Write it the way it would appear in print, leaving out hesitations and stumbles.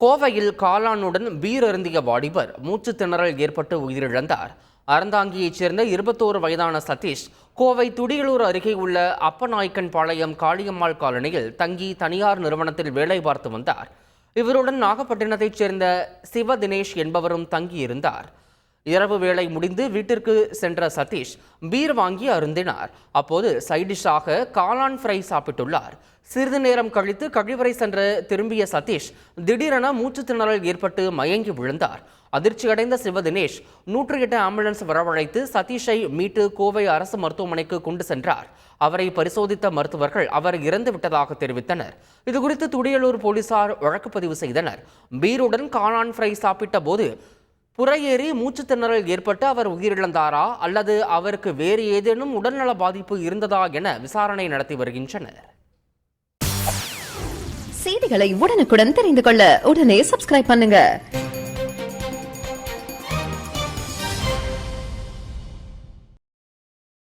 கோவையில் காளானுடன் பீர் அருந்திய வாலிபர் மூச்சு திணறல் ஏற்பட்டு உயிரிழந்தார். அறந்தாங்கியைச் சேர்ந்த 21 வயதான சதீஷ் கோவை துடியலூர் அருகே உள்ள அப்பநாயக்கன் பாளையம் காளியம்மாள் காலனியில் தங்கி தனியார் நிறுவனத்தில் வேலை பார்த்து வந்தார். இவருடன் நாகப்பட்டினத்தைச் சேர்ந்த சிவ தினேஷ் என்பவரும் தங்கியிருந்தார். இரவு வேளை முடிந்து வீட்டிற்கு சென்ற சதீஷ் பீர் வாங்கி அருந்தினார். அப்போது சைடிஷாக காளான் ஃப்ரை சாப்பிட்டுள்ளார். சிறிது நேரம் கழித்து கழிவறை சென்று திரும்பிய சதீஷ் திடீரென மூச்சு திணறல் ஏற்பட்டு மயங்கி விழுந்தார். அதிர்ச்சியடைந்த சிவ தினேஷ் 108 ஆம்புலன்ஸ் வரவழைத்து சதீஷை மீட்டு கோவை அரசு மருத்துவமனைக்கு கொண்டு சென்றார். அவரை பரிசோதித்த மருத்துவர்கள் அவர் இறந்து விட்டதாக தெரிவித்தனர். இதுகுறித்து துடியலூர் போலீசார் வழக்கு பதிவு செய்தனர். பீருடன் காளான் ஃப்ரை சாப்பிட்ட போது புறையேறி மூச்சு திணறல் ஏற்பட்டு அவர் உயிரிழந்தாரா அல்லது அவருக்கு வேறு ஏதேனும் உடல்நல பாதிப்பு இருந்ததா என விசாரணை நடத்தி வருகின்றனர். செய்திகளை உடனுக்குடன் தெரிந்து கொள்ள உடனே சப்ஸ்கிரைப் பண்ணுங்க.